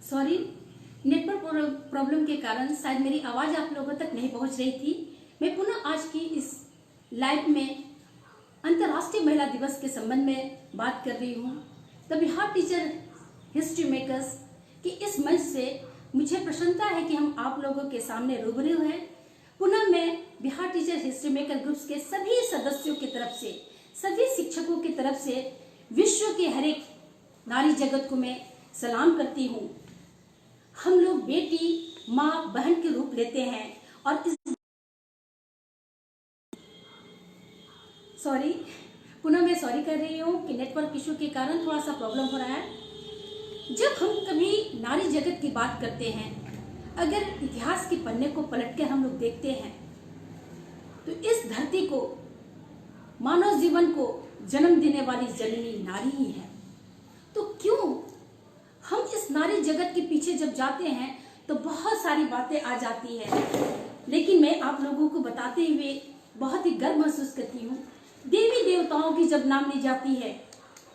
Sorry, network problem के कारण शायद मेरी आवाज आप लोगों तक नहीं पहुंच रही थी। मैं पुनः आज की इस लाइव में अंतर्राष्ट्रीय महिला दिवस के संबंध में बात कर रही हूँ। The Bihar teacher history makers की इस मंच से मुझे प्रसन्नता है कि हम आप लोगों के सामने रूबरू हैं। पुनः मैं Bihar teacher history maker groups के सभी सदस्यों की तरफ से, सभी शिक्षकों की तरफ से विश्व के हर एक नारी जगत को मैं सलाम करती हूँ। हम लोग बेटी, माँ, बहन के रूप लेते हैं और इस पुनः मैं सॉरी कर रही हूँ कि नेटवर्क इशू के कारण थोड़ा सा प्रॉब्लम हो रहा है। जब हम कभी नारी जगत की बात करते हैं, अगर इतिहास के पन्ने को पलटकर हम लोग देखते हैं तो इस धरती को, मानव जीवन को जन्म देने वाली जननी नारी ही है। तो क्यों हम इस नारी जगत के पीछे जब जाते हैं तो बहुत सारी बातें आ जाती है, लेकिन मैं आप लोगों को बताते हुए बहुत ही गर्व महसूस करती हूँ। देवी देवताओं की जब नाम ली जाती है,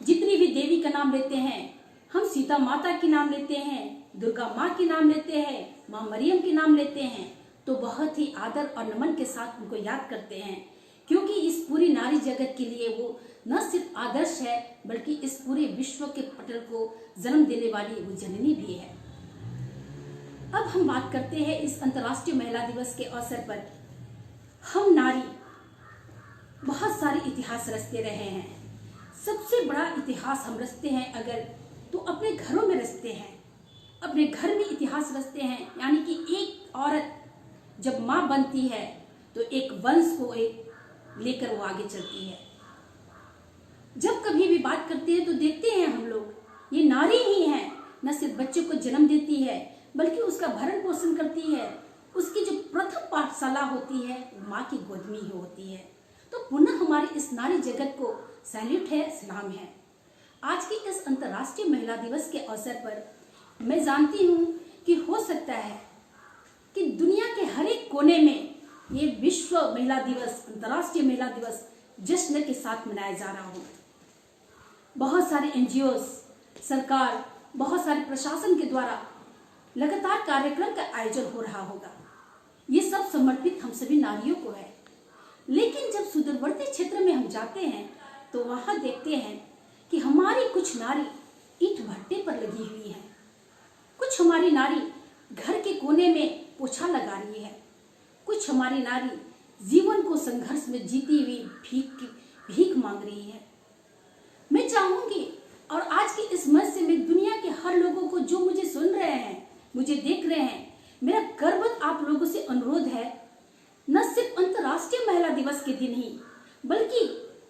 जितनी भी देवी का नाम लेते हैं, हम सीता माता की नाम लेते हैं, दुर्गा माँ की नाम लेते हैं, माँ मरियम की नाम लेते हैं, तो बहुत ही आदर और नमन के साथ उनको याद करते हैं, क्योंकि इस पूरी नारी जगत के लिए वो न सिर्फ आदर्श है बल्कि इस पूरे विश्व के पटल को जन्म देने वाली वो जननी भी है। अब हम बात करते हैं इस अंतर्राष्ट्रीय महिला दिवस के अवसर पर। हम नारी बहुत सारे इतिहास रचते रहे हैं। सबसे बड़ा इतिहास हम रचते हैं अगर तो अपने घरों में रचते हैं, अपने घर में इतिहास रचते हैं। यानी कि एक औरत जब माँ बनती है तो एक वंश को लेकर वो आगे चलती है। जब कभी भी बात करते हैं तो देखते हैं हम लोग ये नारी ही है, न सिर्फ बच्चे को जन्म देती है बल्कि उसका भरण पोषण करती है। उसकी जो प्रथम पाठशाला होती है वो माँ की गोद में ही होती है। तो पुनः हमारी इस नारी जगत को सैल्यूट है, सलाम है। आज की इस अंतर्राष्ट्रीय महिला दिवस के अवसर पर मैं जानती हूँ कि हो सकता है कि दुनिया के हर एक कोने में ये विश्व महिला दिवस, अंतर्राष्ट्रीय महिला दिवस जश्न के साथ मनाया जा रहा हो। बहुत सारे एनजीओस, सरकार, बहुत सारे प्रशासन के द्वारा लगातार कार्यक्रम का आयोजन हो रहा होगा। ये सब समर्पित हम सभी नारियों को है। लेकिन जब सुदूरवर्ती क्षेत्र में हम जाते हैं तो वहां देखते हैं कि हमारी कुछ नारी ईंट भट्टे पर लगी हुई है, कुछ हमारी नारी घर के कोने में पोछा लगा रही है, कुछ हमारी नारी जीवन को संघर्ष में जीती हुई भीख मांग रही है। मैं चाहूंगी और आज की इस मंच से मैं दुनिया के हर लोगों को, जो मुझे सुन रहे हैं, मुझे देख रहे हैं, मेरा गर्वत आप लोगों से अनुरोध है, न सिर्फ अंतर्राष्ट्रीय महिला दिवस के दिन ही बल्कि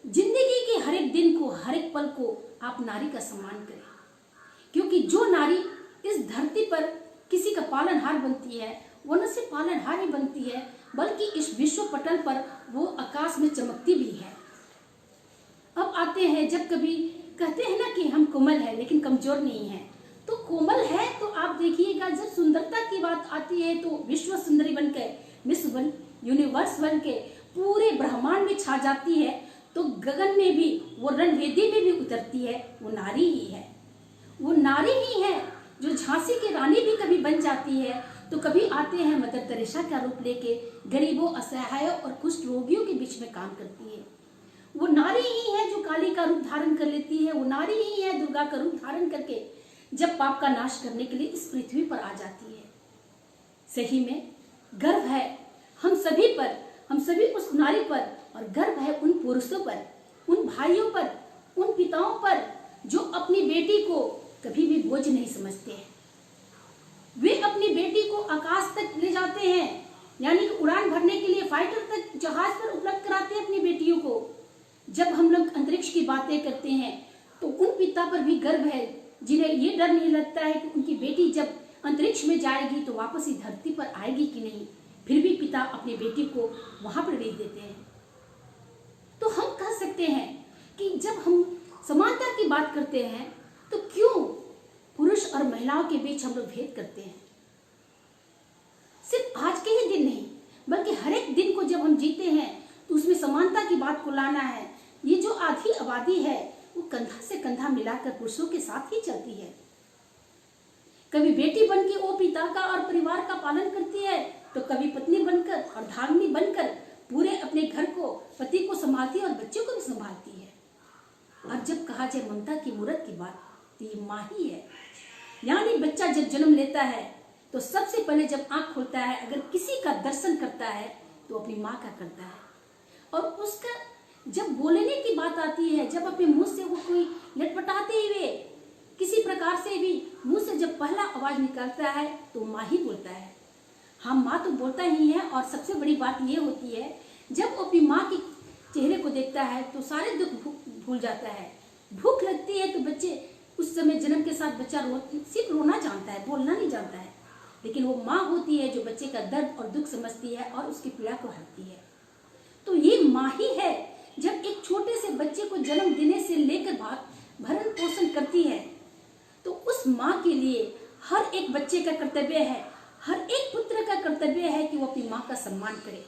जिंदगी के हर एक दिन को, हर एक पल को आप नारी का सम्मान करें। क्योंकि जो नारी इस धरती पर किसी का पालनहार बनती है वो न सिर्फ पालनहार ही बनती है बल्कि इस विश्व पटल पर वो आकाश में चमकती भी है। अब आते हैं, जब कभी कहते हैं ना कि हम कोमल है लेकिन कमजोर नहीं है, तो कोमल है तो आप देखिएगा जब सुंदरता की बात आती है तो विश्व सुंदरी बनकर, मिस यूनिवर्स बन के पूरे ब्रह्मांड में छा जाती है, तो गगन में भी, वो रणवेदी में भी उतरती है, वो नारी ही है। वो नारी ही है जो झांसी की रानी भी कभी बन जाती है तो कभी आते हैं मदर तेरेसा का रूप लेके गरीबों, असहायों और कुष्ठ रोगियों के बीच में काम करती है। वो नारी ही है जो काली का रूप धारण कर लेती है। वो नारी ही है दुर्गा का रूप धारण करके जब पाप का नाश करने के लिए इस पृथ्वी पर आ जाती है। सही में गर्व है हम सभी पर, हम सभी उस नारी पर, और गर्व है उन पुरुषों पर, उन भाइयों पर, उन पिताओं पर जो अपनी बेटी को कभी भी बोझ नहीं समझते हैं। वे अपनी बेटी को आकाश तक ले जाते हैं, यानी कि उड़ान भरने के लिए फाइटर तक जहाज पर उपलब्ध कराते हैं अपनी बेटियों को। जब हम लोग अंतरिक्ष की बातें करते हैं तो उन पिता पर भी गर्व है जिन्हें ये डर नहीं लगता है कि उनकी बेटी जब अंतरिक्ष में जाएगी तो वापस इस धरती पर आएगी कि नहीं, फिर भी पिता अपनी बेटी को वहां पर भेज देते हैं। तो हम कह सकते हैं कि जब हम समानता की बात करते हैं तो क्यों पुरुष और महिलाओं के बीच हम लोग भेद करते हैं। सिर्फ आज के ही दिन नहीं बल्कि हर एक दिन को जब हम जीते हैं तो उसमें समानता की बात को लाना है। ये जो आधी आबादी है वो कंधा से कंधा मिलाकर पुरुषों के साथ ही चलती है। कभी बेटी बनकर वो पिता का और परिवार का पालन करती है, तो कभी पत्नी बनकर और धार्मिक बनकर पूरे अपने घर को, पति को संभालती है और बच्चों को भी संभालती है। और जब कहा जाए ममता की मूरत की बात, तो ये माँ ही है। यानी बच्चा जब जन्म लेता है तो सबसे पहले जब आंख खोलता है, अगर किसी का दर्शन करता है तो अपनी माँ का करता है। और उसका जब बोलने की बात आती है, जब अपने मुंह से वो कोई लटपटाते हुए किसी प्रकार से भी मुंह से जब पहला आवाज निकलता है तो माँ ही बोलता है। हाँ, माँ तो बोलता ही है। और सबसे बड़ी बात ये होती है, जब वो अपनी माँ के चेहरे को देखता है तो सारे दुख भूल जाता है। भूख लगती है तो बच्चे उस समय जन्म के साथ बच्चा सिर्फ रोना जानता है, बोलना नहीं जानता है। लेकिन वो माँ होती है जो बच्चे का दर्द और दुख समझती है और उसकी पीड़ा को हरती है। तो ये माँ ही है जब एक छोटे से बच्चे को जन्म देने से लेकर भरण पोषण करती है, तो उस माँ के लिए हर एक बच्चे का कर्तव्य है, हर एक पुत्र का कर्तव्य है कि वो अपनी माँ का सम्मान करे।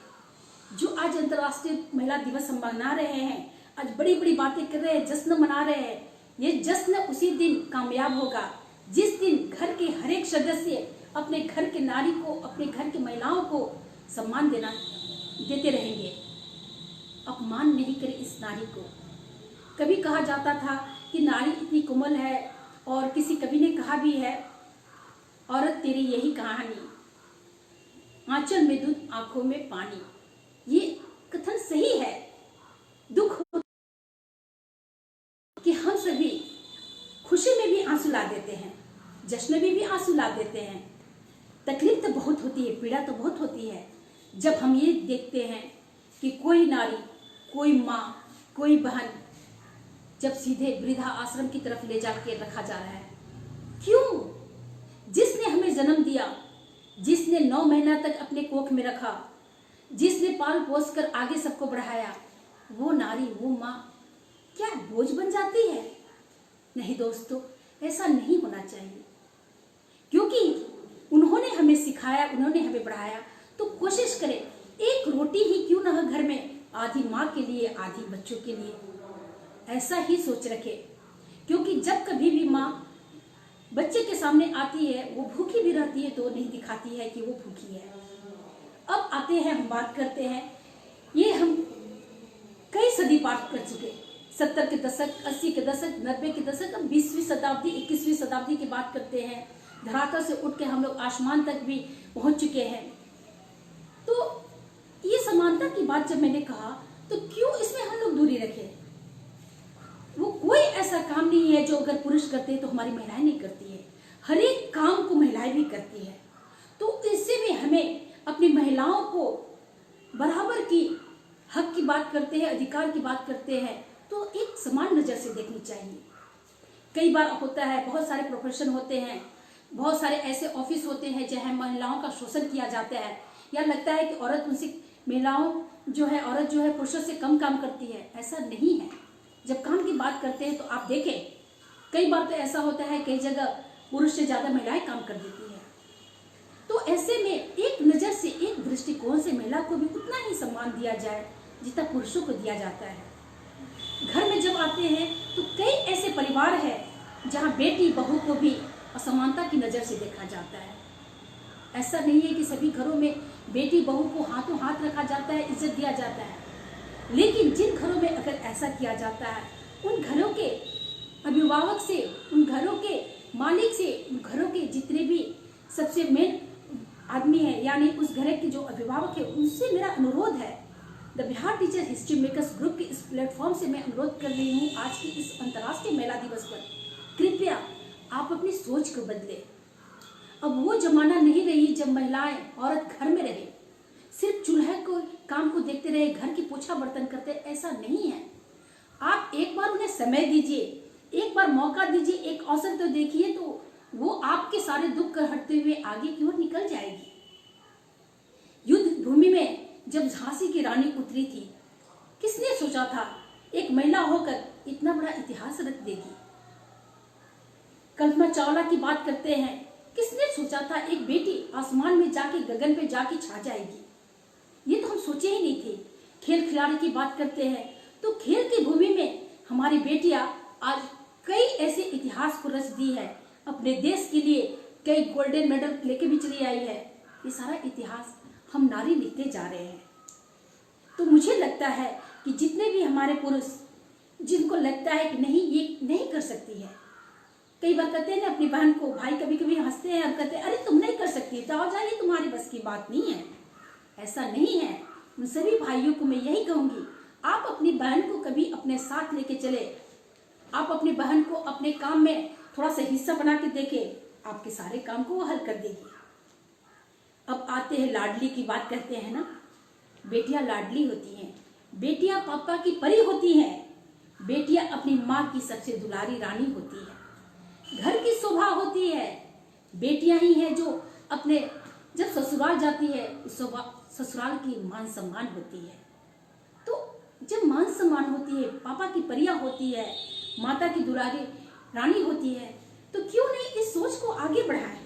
जो आज अंतर्राष्ट्रीय महिला दिवस हम मना रहे हैं, आज बड़ी बड़ी बातें कर रहे हैं, जश्न मना रहे हैं, ये जश्न उसी दिन कामयाब होगा जिस दिन घर के हर एक सदस्य अपने घर के नारी को, अपने घर की महिलाओं को सम्मान देते रहेंगे, अपमान नहीं करे इस नारी को। कभी कहा जाता था कि नारी इतनी कोमल है, और किसी कवि ने कहा भी है, औरत तेरी यही कहानी, आंचल में दूध आंखों में पानी। ये कथन सही है। दुख कि हम सभी खुशी में भी आंसू ला देते हैं, जश्न में भी आंसू ला देते हैं। तकलीफ तो बहुत होती है, पीड़ा तो बहुत होती है जब हम ये देखते हैं कि कोई नारी, कोई माँ, कोई बहन जब सीधे वृद्धा आश्रम की तरफ ले जाके रखा जा रहा है। क्यों? जिसने हमें जन्म दिया, जिसने 9 महीना तक अपने कोख में रखा, जिसने पाल पोस कर आगे सबको बढ़ाया, वो नारी, वो माँ क्या बोझ बन जाती है? नहीं दोस्तों, ऐसा नहीं होना चाहिए। क्योंकि उन्होंने हमें सिखाया, उन्होंने हमें बढ़ाया, तो कोशिश करें एक रोटी ही क्यों ना घर में, आधी माँ के लिए, आधी बच्चों के लिए, ऐसा ही सोच रखे। क्योंकि जब कभी भी माँ बच्चे के सामने आती है, वो भूखी भी रहती है तो नहीं दिखाती है कि वो भूखी है। अब आते हैं, हम बात करते हैं, ये हम कई सदी पार कर चुके, 70 के दशक, 80 के दशक, 90 के दशक, अब 20वीं शताब्दी, 21वीं शताब्दी की बात करते हैं। धरातल से उठ के हम लोग आसमान तक भी पहुंच चुके हैं। तो ये समानता की बात जब मैंने कहा, तो क्यों इसमें हम लोग दूरी रखें? वो कोई ऐसा काम नहीं है जो अगर पुरुष करते हैं तो हमारी महिलाएं नहीं करती है। हर एक काम को महिलाएं भी करती है। तो इससे भी हमें अपनी महिलाओं को बराबर की हक की बात करते हैं, अधिकार की बात करते हैं, तो एक समान नजर से देखनी चाहिए। कई बार होता है, बहुत सारे प्रोफेशन होते हैं, बहुत सारे ऐसे ऑफिस होते हैं जहाँ महिलाओं का शोषण किया जाता है, या लगता है कि औरत उनसे, महिलाओं जो है, औरत जो है पुरुषों से कम काम करती है। ऐसा नहीं है। जब काम की बात करते हैं तो आप देखें, कई बार तो ऐसा होता है, कई जगह पुरुष से ज्यादा महिलाएं काम कर देती है। तो ऐसे में एक नजर से, एक दृष्टिकोण से महिला को भी उतना ही सम्मान दिया जाए जितना पुरुषों को दिया जाता है। घर में जब आते हैं तो कई ऐसे परिवार है जहाँ बेटी बहू को भी असमानता की नजर से देखा जाता है। ऐसा नहीं है कि सभी घरों में बेटी बहू को हाथों हाथ रखा जाता है, इज्जत दिया जाता है। लेकिन जिन घरों में अगर ऐसा किया जाता है, उन घरों के अभिभावक से, उन घरों के मालिक से, उन घरों के जितने भी सबसे मेन आदमी है, यानी उस घर के जो अभिभावक है, उनसे मेरा अनुरोध है, the Bihar teacher history makers group के इस प्लेटफॉर्म से मैं अनुरोध कर रही हूँ, आज की इस अंतर्राष्ट्रीय महिला दिवस पर कृपया आप अपनी सोच को बदले। अब वो जमाना नहीं रही जब महिलाएं, औरत घर में रहे, सिर्फ चूल्हे को काम को देखते रहे, घर की पोछा बर्तन करते, ऐसा नहीं है। आप एक बार उन्हें समय दीजिए, एक बार मौका दीजिए, एक अवसर तो देखिए, तो वो आपके सारे दुख हटते हुए आगे की ओर निकल जाएगी। युद्ध भूमि में जब झांसी की रानी उतरी थी, किसने सोचा था एक महिला होकर इतना बड़ा इतिहास रच देगी? कल्पना चावला की बात करते हैं, किसने सोचा था एक बेटी आसमान में जाके, गगन पे जाके छा जाएगी? ये तो हम सोचे ही नहीं थे। खेल खिलाड़ी की बात करते हैं तो खेल की भूमि में हमारी बेटियां आज कई ऐसे इतिहास को रच दी है, अपने देश के लिए कई गोल्डन मेडल लेके भी चली आई है। ये सारा इतिहास हम नारी लिखते जा रहे हैं। तो मुझे लगता है कि जितने भी हमारे पुरुष जिनको लगता है कि नहीं ये नहीं कर सकती है, कई बार कहते हैं ना अपनी बहन को, भाई कभी कभी हंसते हैं और कहते हैं अरे तुम नहीं कर सकती, जाओ जाइए, तुम्हारी बस की बात नहीं है। ऐसा नहीं है। उन सभी भाइयों को मैं यही कहूंगी, आप अपनी बहन को कभी अपने साथ लेके चले, आप अपनी बहन को अपने काम में थोड़ा सा हिस्सा बना के देखें, आपके सारे काम को वो हल कर देगी। अब आते हैं लाडली की बात करते हैं ना, बेटियां लाडली होती हैं, बेटियां पापा की परी होती हैं, बेटियां अपनी माँ की सबसे दुलारी रानी होती है, घर की शोभा होती है। बेटियां ही हैं जो अपने जब ससुराल जाती है उस ससुराल की मान सम्मान होती है। तो जब मान सम्मान होती है, पापा की परियां होती है, माता की दुलारी रानी होती है, तो क्यों नहीं इस सोच को आगे बढ़ाएं,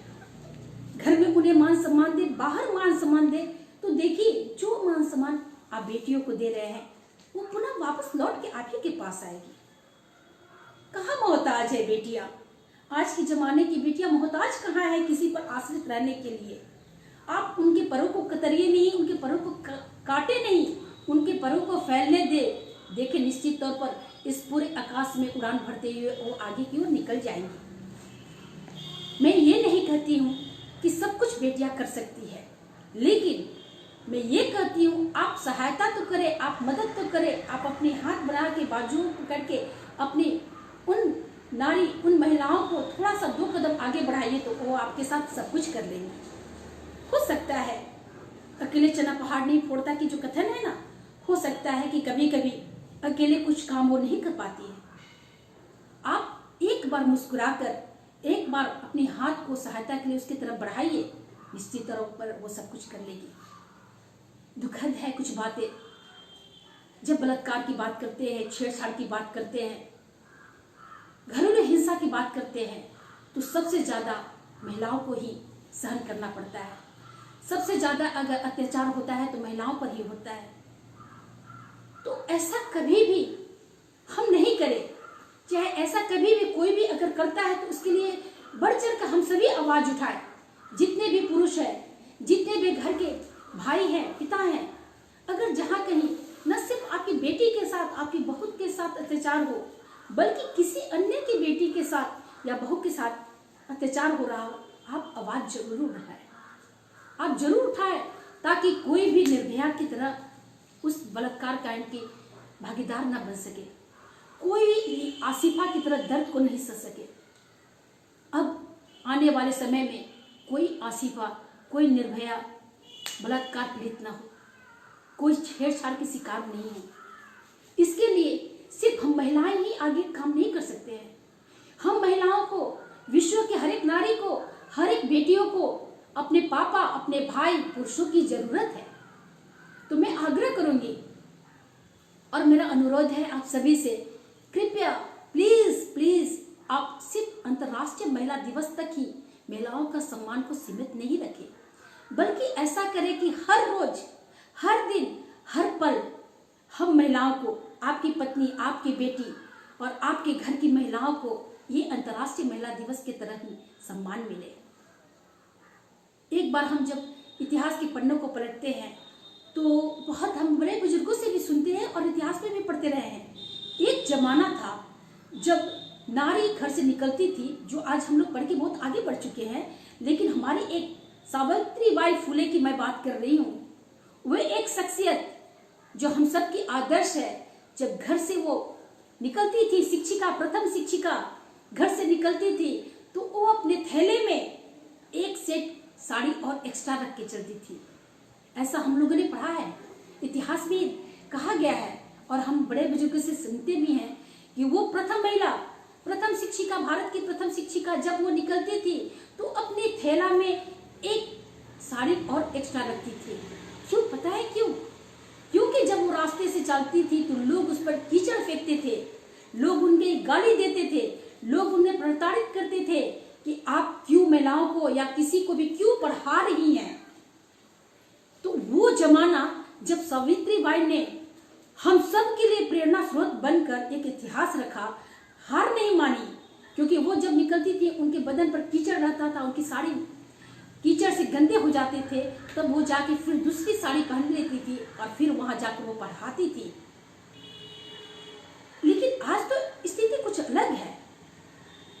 घर में उन्हें मान सम्मान दे, बाहर मान सम्मान दे। तो देखिए जो मान सम्मान आप बेटियों को दे रहे हैं वो पुनः वापस लौट के आप ही के पास आएगी। कहाँ मोहताज है बेटियां, आज के जमाने की बेटियां मोहताज कहाँ है किसी पर आश्रित रहने के लिए। आप उनके परों को कतरिए नहीं, उनके परों को काटे नहीं, उनके परों को फैलने दे। देखिए निश्चित तौर पर इस पूरे आकाश में उड़ान भरते हुए वो आगे की ओर निकल जाएंगी। मैं ये नहीं कहती हूँ कि सब कुछ बेटियां कर सकती है, लेकिन मैं ये कहती हूँ आप सहायता तो करें, आप मदद तो करें, आप अपने हाथ बढ़ा के बाजुओं पकड़ के अपनी उन नारी उन महिलाओं को थोड़ा सा 2 कदम आगे बढ़ाइए तो वो आपके साथ सब कुछ कर लेंगे। हो सकता है अकेले चना पहाड़ नहीं फोड़ता की जो कथन है ना, हो सकता है कि कभी कभी अकेले कुछ काम वो नहीं कर पाती है। आप एक बार मुस्कुराकर एक बार अपने हाथ को सहायता के लिए उसकी तरफ बढ़ाइए, निश्चित तौर पर वो सब कुछ कर लेगी। दुखद है कुछ बातें, जब बलात्कार की बात करते हैं, छेड़छाड़ की बात करते हैं, घरेलू हिंसा की बात करते हैं, तो सबसे ज्यादा महिलाओं को ही सहन करना पड़ता है। सबसे ज्यादा अगर अत्याचार होता है तो महिलाओं पर ही होता है। तो ऐसा कभी भी हम नहीं करें, चाहे ऐसा कभी भी कोई भी अगर करता है तो उसके लिए बढ़ चढ़ कर हम सभी आवाज उठाएं। जितने भी पुरुष हैं, जितने भी घर के भाई हैं, पिता हैं, अगर जहां कहीं न सिर्फ आपकी बेटी के साथ, आपकी बहू के साथ अत्याचार हो, बल्कि किसी अन्य की बेटी के साथ या बहू के साथ अत्याचार हो रहा हो, आप आवाज जरूर उठाएं, आप जरूर उठाएं, ताकि कोई भी निर्भया की तरह उस बलात्कार कांड के भागीदार न बन सके, कोई आसिफा की तरह दर्द को नहीं सह सके। अब आने वाले समय में कोई आसिफा, कोई निर्भया बलात्कार पीड़ित ना हो, कोई छेड़छाड़ की शिकार नहीं हो। इसके लिए सिर्फ हम महिलाएं ही आगे काम नहीं कर सकते हैं। हम महिलाओं को, विश्व के हर एक नारी को, हर एक बेटियों को अपने पापा, अपने भाई, पुरुषों की जरूरत है। तो मैं आग्रह करूंगी और मेरा अनुरोध है आप सभी से, कृपया प्लीज प्लीज आप सिर्फ अंतर्राष्ट्रीय महिला दिवस तक ही महिलाओं का सम्मान को सीमित नहीं रखें, बल्कि ऐसा करें कि हर रोज, हर दिन, हर पल हम महिलाओं को, आपकी पत्नी, आपकी बेटी और आपके घर की महिलाओं को ये अंतर्राष्ट्रीय महिला दिवस के तरह ही सम्मान मिले। एक बार हम जब इतिहास के पन्नों को पलटते हैं तो बहुत हम बड़े बुजुर्गों से भी सुनते हैं और इतिहास में भी पढ़ते रहे हैं। एक जमाना था जब नारी घर से निकलती थी, जो आज हम लोग पढ़ के बहुत आगे बढ़ चुके हैं, लेकिन हमारी एक सावित्रीबाई फुले की मैं बात कर रही हूँ। वे एक शख्सियत जो हम सब की आदर्श है। जब घर से वो निकलती थी, शिक्षिका, प्रथम शिक्षिका घर से निकलती थी, तो वो अपने थैले में एक सेट साड़ी और एक्स्ट्रा रख के चलती थी। ऐसा हम लोगों ने पढ़ा है, इतिहास में कहा गया है और हम बड़े बुजुर्गों से सुनते भी हैं कि वो प्रथम महिला, प्रथम शिक्षिका, भारत की प्रथम शिक्षिका जब वो निकलती थी तो अपने थैला में एक साड़ी और एक्स्ट्रा रखती थी। क्यों पता है क्यों? क्योंकि जब वो रास्ते से चलती थी तो लोग उस पर कीचड़ फेंकते थे, लोग उनके गाली देते थे, लोग उन्हें प्रताड़ित करते थे कि आप क्यों महिलाओं को या किसी को भी क्यों पढ़ा रही हैं। तो वो जमाना जब सावित्रीबाई ने हम सब के लिए प्रेरणा स्रोत बनकर एक इतिहास रखा, हार नहीं मानी, क्योंकि वो जब निकलती थी उनके बदन पर कीचड़ रहता था, उनकी साड़ी कीचड़ से गंदे हो जाते थे, तब वो जाके फिर दूसरी साड़ी पहन लेती थी और फिर वहां जाकर वो पढ़ाती थी। लेकिन आज तो स्थिति कुछ अलग है।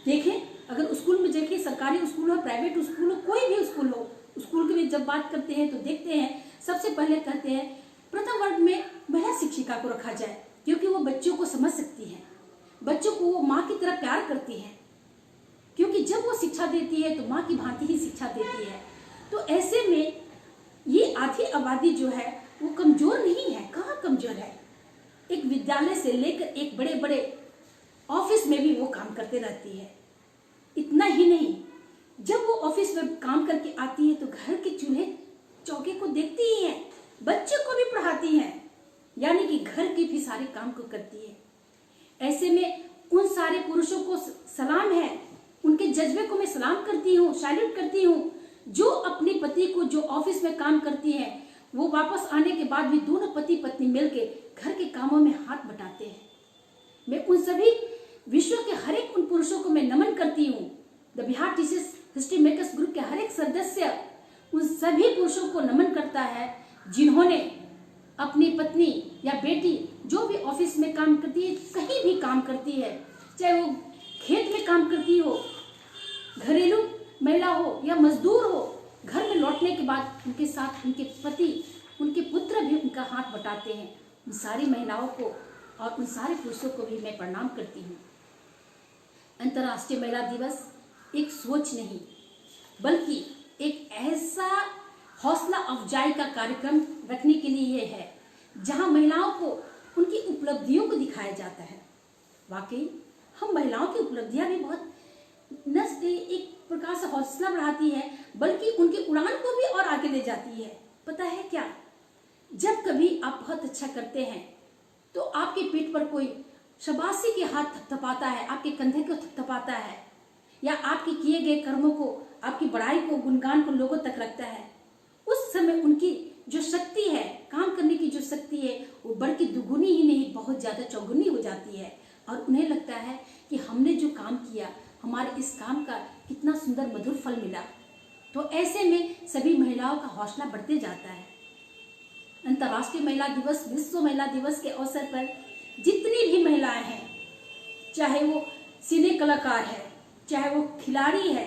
देखें, अगर स्कूल में देखें, सरकारी स्कूल हो, प्राइवेट स्कूल हो, कोई भी स्कूल हो, स्कूल की भी जब बात करते हैं तो देखते हैं सबसे पहले कहते हैं प्रथम वर्ग में महिला शिक्षिका को रखा जाए, क्योंकि वो बच्चों को समझ सकती है, बच्चों को वो माँ की तरह प्यार करती है, क्योंकि जब वो शिक्षा देती है तो माँ की भांति ही शिक्षा देती है। तो ऐसे में ये आधी आबादी जो है वो कमजोर नहीं है। कहाँ कमजोर है? एक विद्यालय से लेकर एक बड़े बड़े ऑफिस में भी वो काम करते रहती है। इतना ही नहीं, जब वो ऑफिस में काम करके आती है तो घर के चूल्हे चौके को देखती ही है, बच्चों को भी पढ़ाती है, यानी कि घर के भी सारे काम को करती है। ऐसे में उन सारे पुरुषों को सलाम है, उनके जज्बे को मैं सलाम करती हूँ, सैल्यूट करती हूँ, जो अपने पति को, जो ऑफिस में काम करती है, वो वापस आने के बाद भी दोनों पति पत्नी मिलके घर के कामों में हाथ बटाते हैं। मैं उन सभी विश्व के हर एक उन पुरुषों को मैं नमन करती हूँ। The Bihar teachers history makers group के हर एक सदस्य उन सभी पुरुषों को नमन करता है जिन्होंने अपनी पत्नी या बेटी जो भी ऑफिस में काम करती है, कहीं भी काम करती है, चाहे वो खेत में काम करती हो, घरेलू महिला हो या मजदूर हो, घर में लौटने के बाद उनके साथ उनके पति, उनके पुत्र भी उनका हाथ बटाते हैं। उन सारी महिलाओं को और उन सारे पुरुषों को भी मैं प्रणाम करती हूँ। अंतर्राष्ट्रीय महिला दिवस एक सोच नहीं बल्कि एक ऐसा हौसला अफजाई का कार्यक्रम रखने के लिए है जहां महिलाओं को उनकी उपलब्धियों को दिखाया जाता है। वाकई हम महिलाओं की उपलब्धियां भी बहुत न एक प्रकार से हौसला बढ़ाती है, बल्कि उनकी उड़ान को भी और आगे ले जाती है। पता है क्या, जब कभी आप बहुत अच्छा करते हैं तो आपके पीठ पर कोई शाबाशी के हाथ थपथपाता है, आपके कंधे को थपथपाता है, या आपके किए गए कर्मों को, आपकी बड़ाई को, गुणगान को लोगों तक रखता है, उस समय उनकी जो शक्ति है, काम करने की जो शक्ति है, वो बढ़ के दुगुनी ही नहीं बहुत ज्यादा चौगुनी हो जाती है। और उन्हें लगता है कि हमने जो काम किया, हमारे इस काम का कितना सुंदर मधुर फल मिला। तो ऐसे में सभी महिलाओं का हौसला बढ़ते जाता है। अंतर्राष्ट्रीय महिला दिवस, विश्व महिला दिवस के अवसर पर जितनी भी महिलाएं हैं, चाहे वो सिने कलाकार है, चाहे वो खिलाड़ी है,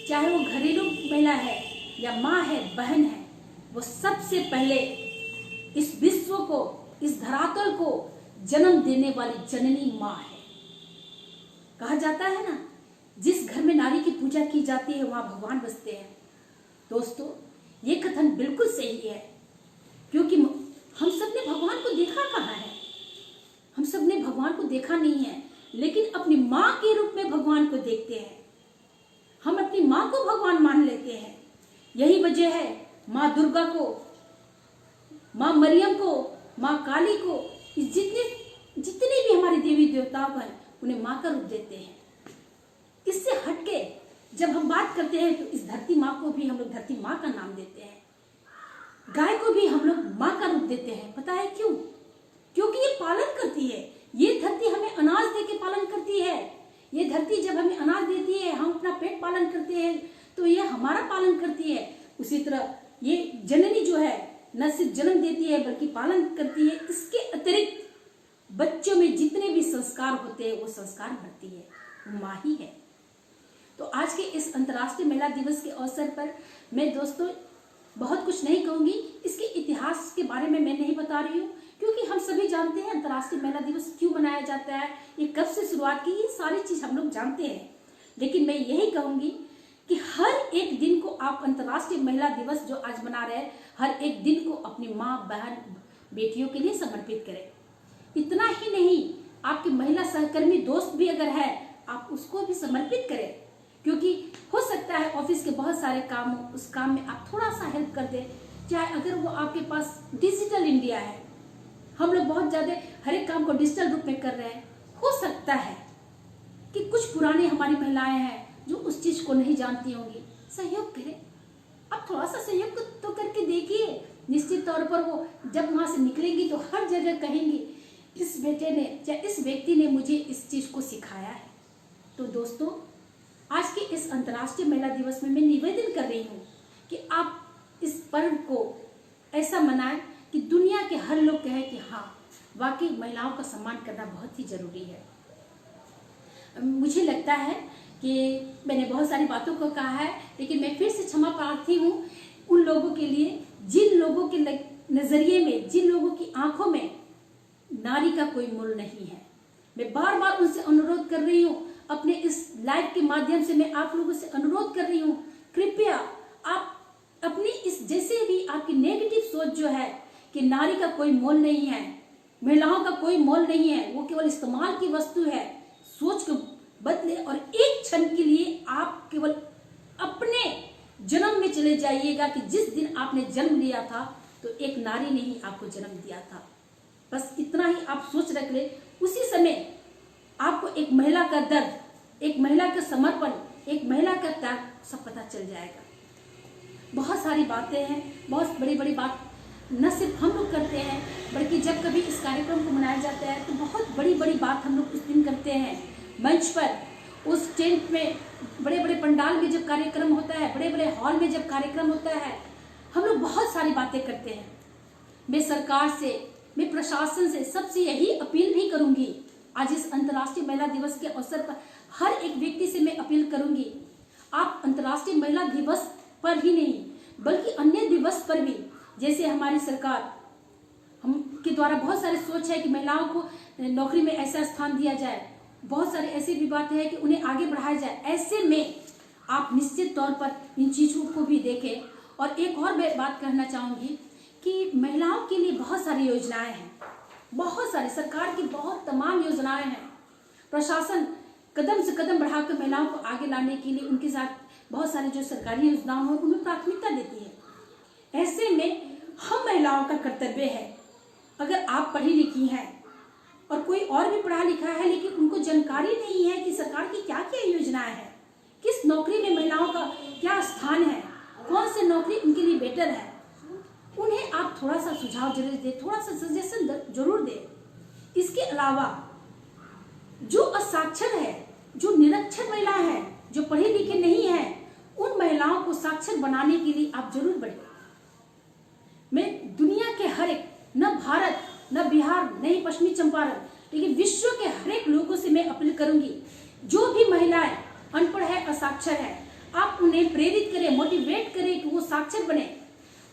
चाहे वो घरेलू महिला है या माँ है, बहन है, वो सबसे पहले इस विश्व को, इस धरातल को जन्म देने वाली जननी माँ है। कहा जाता है ना, जिस घर में नारी की पूजा की जाती है वहां भगवान बसते हैं। दोस्तों, ये कथन बिल्कुल सही है, क्योंकि हम सब ने भगवान को देखा कहाँ है? हम सब ने भगवान को देखा नहीं है, लेकिन अपनी माँ के रूप में भगवान को देखते हैं। हम अपनी माँ को भगवान मान लेते हैं। यही वजह है माँ दुर्गा को, माँ मरियम को, माँ काली को, जितने भी हमारे देवी देवताओं हैं, उन्हें माँ का रूप देते हैं। इससे हटके जब हम बात करते हैं तो इस धरती माँ को भी हम लोग धरती माँ का नाम देते हैं। गाय को भी हम लोग माँ का रूप देते हैं। पता है क्यों? क्योंकि ये पालन करती है। ये धरती हमें अनाज दे के पालन करती है। ये धरती जब हमें अनाज देती है, हम अपना पेट पालन करते हैं, तो ये हमारा पालन करती है। उसी तरह ये जननी जो है, न सिर्फ जन्म देती है बल्कि पालन करती है। इसके अतिरिक्त बच्चों में जितने भी संस्कार होते हैं वो संस्कार भरती है, वो माँ ही है। तो आज के इस अंतर्राष्ट्रीय महिला दिवस के अवसर पर मैं दोस्तों बहुत कुछ नहीं कहूंगी। इसके इतिहास के बारे में मैं नहीं बता रही हूँ, क्योंकि हम सभी जानते हैं अंतर्राष्ट्रीय महिला दिवस क्यों मनाया जाता है, ये कब से शुरुआत की, ये सारी चीज हम लोग जानते हैं। लेकिन मैं यही कहूंगी कि हर एक दिन को आप अंतर्राष्ट्रीय महिला दिवस जो आज मना रहे हैं, हर एक दिन को अपनी माँ, बहन, बेटियों के लिए समर्पित करें। इतना ही नहीं, आपके महिला सहकर्मी दोस्त भी अगर है, आप उसको भी समर्पित करें, क्योंकि हो सकता है ऑफिस के बहुत सारे काम हो, उस काम में आप थोड़ा सा हेल्प कर दें। चाहे अगर वो आपके पास डिजिटल इंडिया है, हम लोग बहुत ज्यादा हर एक काम को डिजिटल रूप में कर रहे हैं, हो सकता है कि कुछ पुरानी हमारी महिलाएं हैं जो उस चीज को नहीं जानती होंगी, सहयोग करें। अब थोड़ा सा सहयोग तो करके देखिए, निश्चित तौर पर वो जब वहां से निकलेंगी तो हर जगह कहेंगी इस बेटे ने या इस व्यक्ति ने मुझे इस चीज को सिखाया है। तो दोस्तों, आज के इस अंतर्राष्ट्रीय महिला दिवस में मैं निवेदन कर रही हूँ कि आप इस पर्व को ऐसा मनाएं कि दुनिया के हर लोग कहे कि हाँ, वाकई महिलाओं का सम्मान करना बहुत ही जरूरी है। मुझे लगता है कि मैंने बहुत सारी बातों को कहा है, लेकिन मैं फिर से क्षमा प्रार्थी हूँ उन लोगों के लिए जिन लोगों के नजरिए में, जिन लोगों की आंखों में नारी का कोई मूल्य नहीं है। मैं बार बार उनसे अनुरोध कर रही हूँ, अपने इस लाइव के माध्यम से मैं आप लोगों से अनुरोध कर रही हूँ, कृपया आप अपनी इस जैसे भी आपकी नेगेटिव सोच जो है कि नारी का कोई मोल नहीं है, महिलाओं का कोई मोल नहीं है, वो केवल इस्तेमाल की वस्तु है, सोच को बदले और एक क्षण के लिए आप केवल अपने जन्म में चले जाइएगा कि जिस दिन आपने जन्म लिया था तो एक नारी ने ही आपको जन्म दिया था। बस इतना ही आप सोच रख ले। उसी समय आपको एक महिला का दर्द, एक महिला का समर्पण, एक महिला का त्याग सब पता चल जाएगा। बहुत सारी बातें हैं, बहुत बड़ी बड़ी बात न सिर्फ हम लोग करते हैं, बल्कि जब कभी इस कार्यक्रम को मनाया जाता है तो बहुत बड़ी बड़ी बात हम लोग उस दिन करते हैं। मंच पर, उस टेंट में, बड़े बड़े पंडाल में जब कार्यक्रम होता है, बड़े बड़े हॉल में जब कार्यक्रम होता है, हम लोग बहुत सारी बातें करते हैं। मैं सरकार से, मैं प्रशासन से, सबसे यही अपील भी करूंगी। आज इस अंतर्राष्ट्रीय महिला दिवस के अवसर पर हर एक व्यक्ति से मैं अपील करूंगी, आप अंतर्राष्ट्रीय महिला दिवस पर ही नहीं बल्कि अन्य दिवस पर भी, जैसे हमारी सरकार हम के द्वारा बहुत सारे सोच है कि महिलाओं को नौकरी में ऐसा स्थान दिया जाए, बहुत सारे ऐसी भी बातें हैं कि उन्हें आगे बढ़ाया जाए। ऐसे में आप निश्चित तौर पर इन चीजों को भी देखें। और एक और मैं बात कहना चाहूंगी कि महिलाओं के लिए बहुत सारी योजनाएं हैं, बहुत सारी सरकार की बहुत तमाम योजनाएं हैं। प्रशासन कदम से कदम बढ़ाकर महिलाओं को आगे लाने के लिए उनके साथ बहुत सारी जो सरकारी योजनाएं हैं उनमें प्राथमिकता देती है। ऐसे में हम महिलाओं का कर्तव्य है, अगर आप पढ़ी लिखी हैं और कोई और भी पढ़ा लिखा है लेकिन उनको जानकारी नहीं है कि सरकार की क्या क्या योजनाएं हैं, किस नौकरी में महिलाओं का क्या स्थान है, कौन सी नौकरी उनके लिए बेटर है, उन्हें आप थोड़ा सा सुझाव जरूर दें, थोड़ा सा सजेशन जरूर दें। इसके अलावा जो असाक्षर है, जो निरक्षर महिला है, जो पढ़े लिखे नहीं है, उन महिलाओं को साक्षर बनाने के लिए आप जरूर बढ़े। मैं दुनिया के हर एक, न भारत, न बिहार, न ही पश्चिमी चंपारण, लेकिन विश्व के हर एक लोगों से मैं अपील करूंगी, जो भी महिलाएं अनपढ़ है, असाक्षर है, आप उन्हें प्रेरित करें, मोटिवेट करें कि वो साक्षर बने।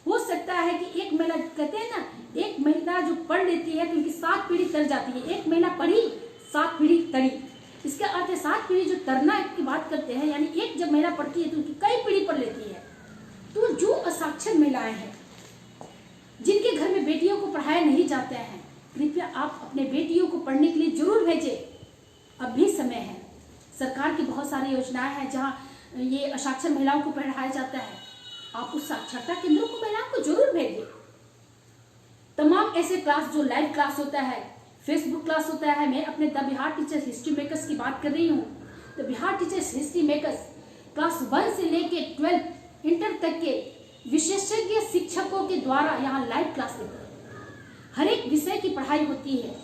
हो सकता है कि एक महिला, कहते हैं ना, एक महिला जो पढ़ लेती है तो उनकी 7 पीढ़ी तर जाती है। एक महिला पढ़ी, 7 पीढ़ी तरी। इसका अर्थ है 7 पीढ़ी जो तरना की बात करते हैं, यानी एक जब महिला पढ़ती है तो उनकी कई पीढ़ी पढ़ लेती है। तो जो असाक्षर महिलाएं हैं, जिनके घर में बेटियों को पढ़ाया नहीं जाता है, कृपया आप अपने बेटियों को पढ़ने के लिए जरूर भेजें। अब भी समय है। सरकार की बहुत सारी योजनाएं हैं जहां ये असाक्षर महिलाओं को पढ़ाया जाता है। आप उस साक्षरता केंद्रों को महिलाओं को जरूर भेजिए। तमाम ऐसे क्लास जो लाइव क्लास होता है, फेसबुक क्लास होता है। मैं अपने the Bihar teachers history makers की बात कर रही हूँ। The Bihar teachers history makers class 1 से लेके 12 इंटर तक के विशेषज्ञ शिक्षकों के द्वारा यहाँ लाइव क्लास लेते हैं। हर एक विषय की पढ़ाई होती है।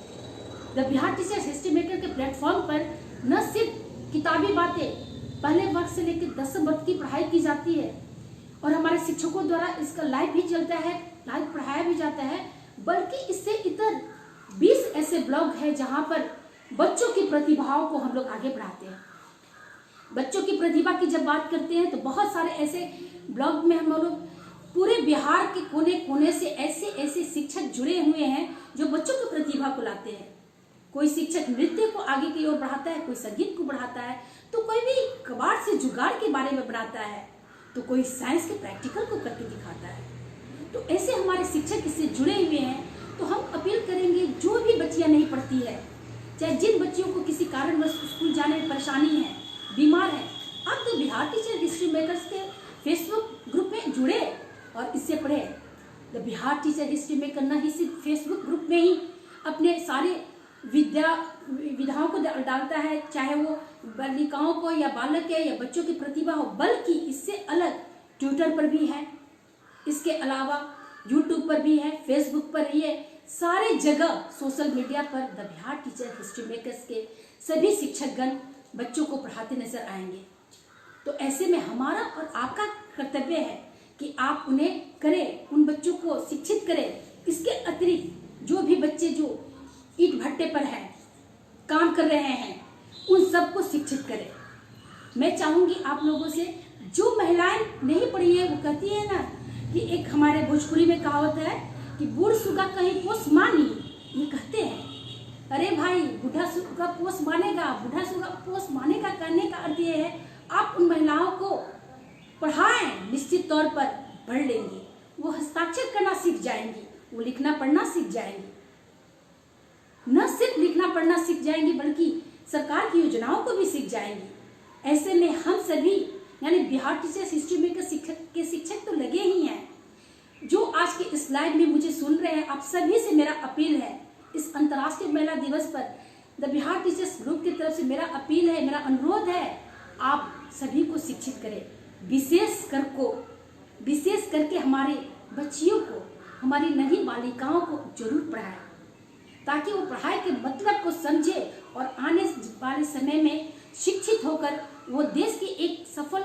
The Bihar teachers history maker के प्लेटफॉर्म पर न सिर्फ किताबी बातें, पहले वर्ग से लेकर 10वीं वर्ग की पढ़ाई की जाती है और हमारे शिक्षकों द्वारा इसका लाइव भी चलता है, लाइव पढ़ाया भी जाता है। बल्कि इससे इतर 20 ऐसे ब्लॉग है जहां पर बच्चों की प्रतिभाओं को हम लोग आगे बढ़ाते हैं। बच्चों की प्रतिभा की जब बात करते हैं तो बहुत सारे ऐसे ब्लॉग में हम लोग पूरे बिहार के कोने कोने से ऐसे ऐसे शिक्षक जुड़े हुए हैं जो बच्चों की प्रतिभा को लाते हैं। कोई शिक्षक नृत्य को आगे की ओर बढ़ाता है, कोई संगीत को बढ़ाता है, तो कोई भी कबाड़ से जुगाड़ के बारे में बढ़ाता है, तो कोई साइंस के प्रैक्टिकल को करके दिखाता है। तो ऐसे हमारे शिक्षक इससे जुड़े हुए हैं। तो हम अपील करेंगे, जो भी बच्चियां नहीं पढ़ती है, चाहे जिन बच्चियों को किसी कारणवश स्कूल जाने में परेशानी है, बीमार है, आप तो बिहार टीचर हिस्ट्री मेकर्स के फेसबुक ग्रुप में जुड़े और इससे पढ़े। The Bihar teacher history maker न ही सिर्फ फेसबुक ग्रुप में ही अपने सारे विधाओं को डालता है, चाहे वो बालिकाओं को या बालक है या बच्चों की प्रतिभा हो, बल्कि इससे अलग ट्विटर पर भी है, इसके अलावा यूट्यूब पर भी है, फेसबुक पर भी है, सारे जगह सोशल मीडिया पर the Bihar teacher history makers के सभी शिक्षकगण बच्चों को पढ़ाते नजर आएंगे। तो ऐसे में हमारा और आपका कर्तव्य है कि आप उन्हें करें, उन बच्चों को शिक्षित करें। इसके अतिरिक्त जो भी बच्चे जो ईंट भट्टे पर हैं, काम कर रहे हैं, उन सबको शिक्षित करें। मैं चाहूंगी आप लोगों से, जो महिलाएं नहीं पढ़ी है, वो कहती है ना कि एक हमारे भोजपुरी में कहावत है कि बूढ़ सुगा कहीं पोस मानी, ये कहते हैं। अरे भाई, बूढ़ा सुगा पोस मानेगा, बूढ़ा सुगा पोस मानेगा कहने का अर्थ ये है आप उन महिलाओं को पढ़ाएं, निश्चित तौर पर पढ़ लेंगी, वो हस्ताक्षर करना सीख जाएंगी, वो लिखना पढ़ना सीख जाएंगी। न सिर्फ लिखना पढ़ना सीख जाएंगी बल्कि सरकार की योजनाओं को भी सीख जाएंगी। ऐसे में हम सभी यानी बिहार टीचर्स हिस्ट्री मेकर शिक्षक तो लगे ही हैं। जो आज के इस लाइव में मुझे सुन रहे हैं, आप सभी से मेरा अपील है, इस अंतर्राष्ट्रीय महिला दिवस पर द बिहार टीचर्स ग्रुप की तरफ से मेरा अपील है, मेरा अनुरोध है, आप सभी को शिक्षित करें। विशेष करके हमारे बच्चियों को, हमारी नन्ही बालिकाओं को जरूर पढ़ाएं, ताकि वो पढ़ाई के मतलब को समझे और आने वाले समय में शिक्षित होकर वो देश की एक सफल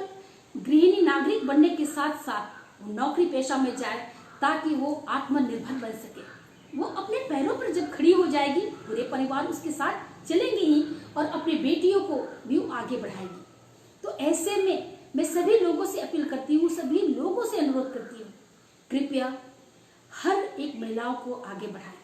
गृहिणी नागरिक बनने के साथ साथ वो नौकरी पेशा में जाए, ताकि वो आत्मनिर्भर बन सके। वो अपने पैरों पर जब खड़ी हो जाएगी, पूरे परिवार उसके साथ चलेंगे ही और अपनी बेटियों को भी वो आगे बढ़ाएगी। तो ऐसे में मैं सभी लोगों से अपील करती हूँ, सभी लोगों से अनुरोध करती हूँ, कृपया हर एक महिलाओं को आगे बढ़ाएं।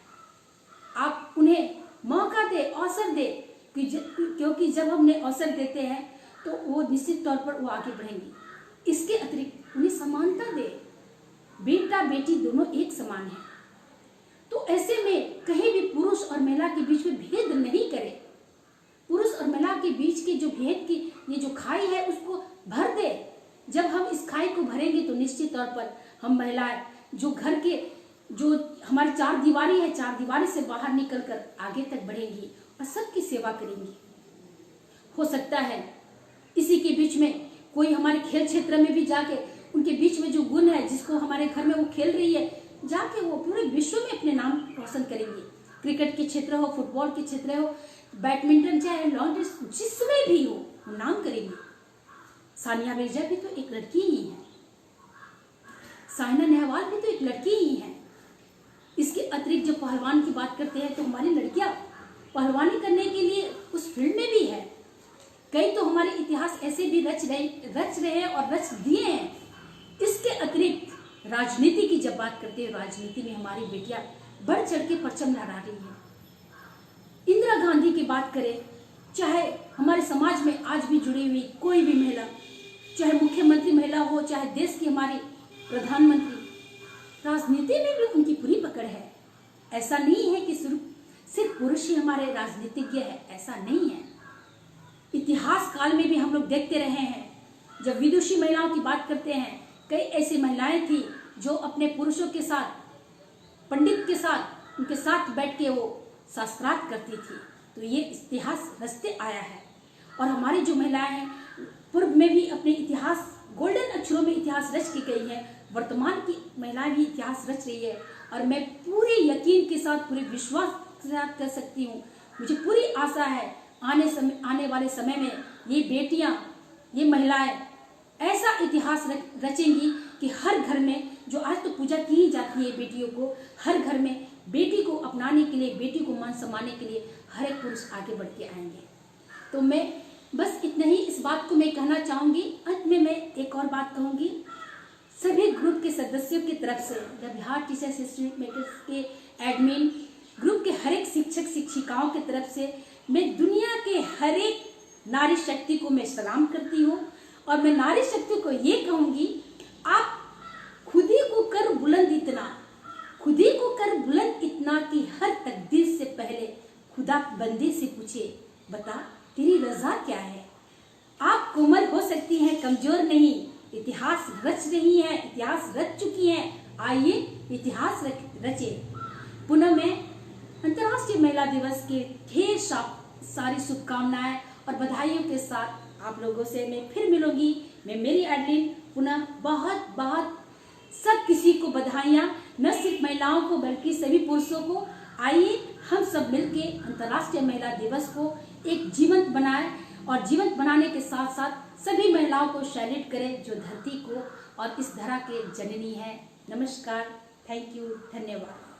आप उन्हें मौका दे, अवसर दे, क्योंकि जब हम उन्हें अवसर देते हैं तो वो निश्चित तौर पर वो आगे बढ़ेंगी। इसके अतिरिक्त उन्हें समानता दे, बेटा बेटी दोनों एक समान है। तो ऐसे में कहीं भी पुरुष और महिला के बीच में भेद नहीं करें। पुरुष और महिला के बीच के जो भेद की ये जो खाई है उसको भर दे। जब हम इस खाई को भरेंगे तो निश्चित तौर पर हम महिलाएं जो घर के जो हमारी चार दीवारी है, चार दीवारी से बाहर निकलकर आगे तक बढ़ेंगी और सबकी सेवा करेंगी। हो सकता है इसी के बीच में कोई हमारे खेल क्षेत्र में भी जाके उनके बीच में जो गुण है, जिसको हमारे घर में वो खेल रही है, जाके वो पूरे विश्व में अपने नाम रोशन करेंगी। क्रिकेट के क्षेत्र हो, फुटबॉल के क्षेत्र हो, बैडमिंटन चाहे लॉन टेनिस, जिसमें भी हो वो नाम करेंगी। सानिया मिर्जा भी तो एक लड़की ही है, साइना नेहवाल भी तो एक लड़की ही है। इसके अतिरिक्त जो पहलवान की बात करते हैं तो हमारी लड़कियां पहलवानी करने के लिए उस फील्ड में भी है। कई तो हमारे इतिहास ऐसे भी रच रहे हैं और रच दिए हैं। इसके अतिरिक्त राजनीति की जब बात करते हैं, राजनीति में हमारी बेटियां बढ़ चढ़ के परचम लहरा रही है। इंदिरा गांधी की बात करें, चाहे हमारे समाज में आज भी जुड़ी हुई कोई भी महिला, चाहे मुख्यमंत्री महिला हो, चाहे देश की हमारी प्रधानमंत्री, राजनीति में भी उनकी पूरी पकड़ है। ऐसा नहीं है कि सिर्फ पुरुष ही हमारे राजनीतिज्ञ है, ऐसा नहीं है। इतिहास काल में भी हम लोग देखते रहे हैं, जब विदुषी महिलाओं की बात करते हैं, कई ऐसी महिलाएं थी जो अपने पुरुषों के साथ, पंडित के साथ, उनके साथ बैठ के वो शास्त्रार्थ करती थी। तो ये इतिहास रचते आया है। और हमारी जो महिलाएं हैं पूर्व में भी अपने इतिहास गोल्डन अक्षरों में इतिहास रच के गई है, वर्तमान की महिलाएं भी इतिहास रच रही है। और मैं पूरे यकीन के साथ, पूरे विश्वास के साथ कर सकती हूँ, मुझे पूरी आशा है आने वाले समय में ये बेटियां, ये महिलाएं ऐसा इतिहास रचेंगी कि हर घर में, जो आज तो पूजा की ही जाती है बेटियों को, हर घर में बेटी को अपनाने के लिए, बेटी को मान सम्मानने के लिए हर एक पुरुष आगे बढ़ के आएंगे। तो मैं बस इतना ही इस बात को मैं कहना चाहूंगी। अंत में मैं एक और बात कहूंगी, सभी ग्रुप के सदस्यों की तरफ से, the Bihar teachers history makers के एडमिन ग्रुप के हर एक शिक्षक शिक्षिकाओं की तरफ से मैं दुनिया के हर एक नारी शक्ति को मैं सलाम करती हूँ। और मैं नारी शक्ति को ये कहूंगी, आप खुद ही को कर बुलंद इतना, खुद ही को कर बुलंद इतना कि हर तकदीर से पहले खुदा बंदे से पूछे, बता तेरी रजा क्या है। आप कोमल हो सकती हैं, कमजोर नहीं। इतिहास रच रही हैं, इतिहास रच चुकी हैं, आइए इतिहास रचे। पुनः मैं अंतर्राष्ट्रीय महिला दिवस के ढेर सारी शुभकामनाएं और बधाइयों के साथ आप लोगों से मैं फिर मिलूंगी। मैं मेरी एडलिन पुनः बहुत बहुत सब किसी को बधाइयाँ, न सिर्फ महिलाओं को बल्कि सभी पुरुषों को। आइए हम सब मिलके अंतर्राष्ट्रीय महिला दिवस को एक जीवंत बनाएं और जीवंत बनाने के साथ साथ सभी महिलाओं को सैल्यूट करें जो धरती को और इस धरा के जननी है। नमस्कार, थैंक यू, धन्यवाद।